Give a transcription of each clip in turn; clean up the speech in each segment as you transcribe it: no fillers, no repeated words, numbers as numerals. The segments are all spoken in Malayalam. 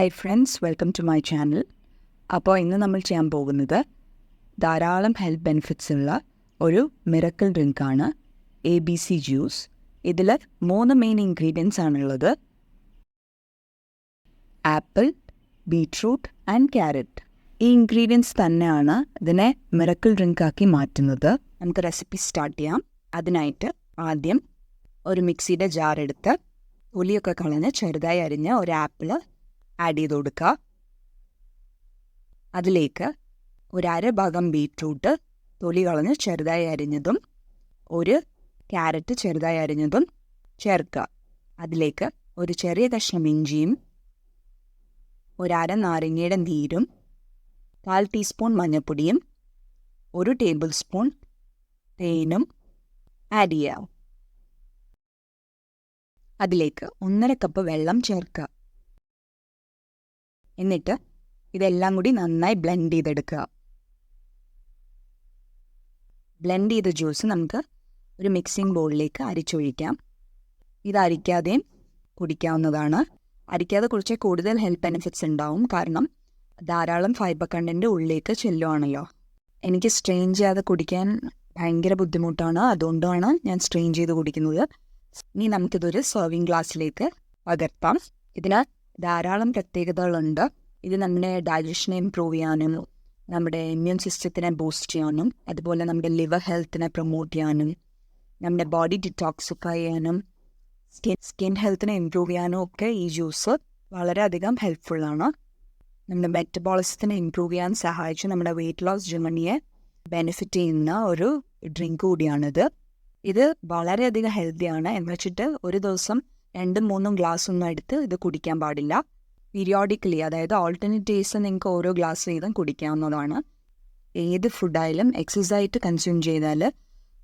Hi friends, welcome to my channel. അപ്പോൾ ഇന്ന് നമ്മൾ ചെയ്യാൻ പോകുന്നത് ധാരാളം ഹെൽത്ത് ബെനിഫിറ്റ്സ് ഉള്ള ഒരു മിറക്കിൾ ഡ്രിങ്കാണ് ABC ജ്യൂസ്. ഇതിൽ 3 മെയിൻ ഇൻഗ്രീഡിയൻസ് ആണുള്ളത്: ആപ്പിൾ, ബീട്രൂട്ട് ആൻഡ് ക്യാരറ്റ്. ഈ ഇൻഗ്രീഡിയൻസ് തന്നെയാണ് ഇതിനെ മിറക്കിൾ ഡ്രിങ്കാക്കി മാറ്റുന്നത്. നമുക്ക് റെസിപ്പി സ്റ്റാർട്ട് ചെയ്യാം. അതിനായിട്ട് ആദ്യം ഒരു മിക്സിയുടെ ജാർ എടുത്ത് തൊലിയൊക്കെ കളഞ്ഞ് ചെറുതായി അരിഞ്ഞ ഒരു ആപ്പിൾ ആഡ് ചെയ്ത് കൊടുക്കുക. അതിലേക്ക് ഒരു അരഭാഗം ബീറ്റ്റൂട്ട് തൊലി കളഞ്ഞ് ചെറുതായി അരിഞ്ഞതും ഒരു ക്യാരറ്റ് ചെറുതായി അരിഞ്ഞതും ചേർക്കുക. അതിലേക്ക് ഒരു ചെറിയ കഷ്ണം ഇഞ്ചിയും ഒരു അര നാരങ്ങയുടെ നീരും 1/4 ടീസ്പൂൺ മഞ്ഞൾപ്പൊടിയും 1 ടേബിൾ സ്പൂൺ തേനും ആഡ് ചെയ്യാം. അതിലേക്ക് 1.5 കപ്പ് വെള്ളം ചേർക്കുക. എന്നിട്ട് ഇതെല്ലാം കൂടി നന്നായി ബ്ലെൻഡ് ചെയ്തെടുക്കുക. ബ്ലെൻഡ് ചെയ്ത ജ്യൂസ് നമുക്ക് ഒരു മിക്സിംഗ് ബൗളിലേക്ക് അരിച്ചൊഴിക്കാം. ഇത് അരിക്കാതെയും കുടിക്കാവുന്നതാണ്. അരിക്കാതെ കുടിച്ചാൽ കൂടുതൽ ഹെൽത്ത് ബെനിഫിറ്റ്സ് ഉണ്ടാവും, കാരണം ധാരാളം ഫൈബർ കണ്ടൻറ്റ് ഉള്ളിലേക്ക് ചെല്ലുവാണല്ലോ. എനിക്ക് സ്ട്രെയിൻ ചെയ്യാതെ കുടിക്കാൻ ഭയങ്കര ബുദ്ധിമുട്ടാണ്, അതുകൊണ്ടാണ് ഞാൻ സ്ട്രെയിൻ ചെയ്ത് കുടിക്കുന്നത്. ഇനി നമുക്കിതൊരു സെർവിങ് ഗ്ലാസ്സിലേക്ക് പകർത്താം. ഇതിന് ധാരാളം പ്രത്യേകതകളുണ്ട്. ഇത് നമ്മുടെ ഡൈജഷനെ ഇംപ്രൂവ് ചെയ്യാനും നമ്മുടെ ഇമ്മ്യൂൺ സിസ്റ്റത്തിനെ ബൂസ്റ്റ് ചെയ്യാനും അതുപോലെ നമ്മുടെ ലിവർ ഹെൽത്തിനെ പ്രൊമോട്ട് ചെയ്യാനും നമ്മുടെ ബോഡി ഡിറ്റോക്സിഫൈ ചെയ്യാനും സ്കിൻ ഹെൽത്തിനെ ഇംപ്രൂവ് ചെയ്യാനും ഒക്കെ ഈ ജ്യൂസ് വളരെയധികം ഹെൽപ്ഫുള്ളാണ്. നമ്മുടെ മെറ്റബോളിസത്തിനെ ഇംപ്രൂവ് ചെയ്യാൻ സഹായിച്ച് നമ്മുടെ വെയിറ്റ് ലോസ് ജേർണിയെ ബെനിഫിറ്റ് ചെയ്യുന്ന ഒരു ഡ്രിങ്ക് കൂടിയാണിത്. ഇത് വളരെയധികം ഹെൽത്തിയാണ്. എന്ന് വെച്ചിട്ട് ഒരു ദിവസം 2-3 ഗ്ലാസ് ഒന്നും എടുത്ത് ഇത് കുടിക്കാൻ പാടില്ല. പീരിയോഡിക്കലി, അതായത് ഓൾട്ടർനേറ്റ് ഡേയ്സ് നിങ്ങൾക്ക് ഓരോ ഗ്ലാസ് വീതം കുടിക്കാവുന്നതാണ്. ഏത് ഫുഡായാലും എക്സസൈസായിട്ട് കൺസ്യൂം ചെയ്താൽ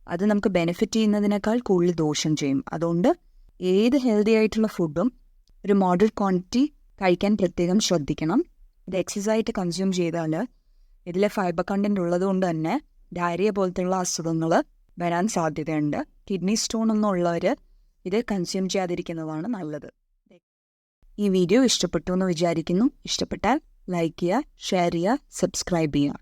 അത് നമുക്ക് ബെനിഫിറ്റ് ചെയ്യുന്നതിനേക്കാൾ കൂടുതൽ ദോഷം ചെയ്യും. അതുകൊണ്ട് ഏത് ഹെൽത്തി ആയിട്ടുള്ള ഫുഡും ഒരു മോഡറേറ്റ് ക്വാണ്ടിറ്റി കഴിക്കാൻ പ്രത്യേകം ശ്രദ്ധിക്കണം. ഇത് എക്സസൈസായിട്ട് കൺസ്യൂം ചെയ്താൽ ഇതിലെ ഫൈബർ കണ്ടൻറ്റ് ഉള്ളതുകൊണ്ട് തന്നെ ഡയറിയ പോലത്തെയുള്ള അസുഖങ്ങൾ വരാൻ സാധ്യതയുണ്ട്. കിഡ്നി സ്റ്റോൺ ഒന്നും ഉള്ളവർ ഇത് കൺസ്യൂം ചെയ്യാതിരിക്കുന്നതാണ് നല്ലത്. ഈ വീഡിയോ ഇഷ്ടപ്പെട്ടു എന്ന് വിചാരിക്കുന്നു. ഇഷ്ടപ്പെട്ടാൽ ലൈക്ക് ചെയ്യുക, ഷെയർ ചെയ്യുക, സബ്സ്ക്രൈബ് ചെയ്യുക.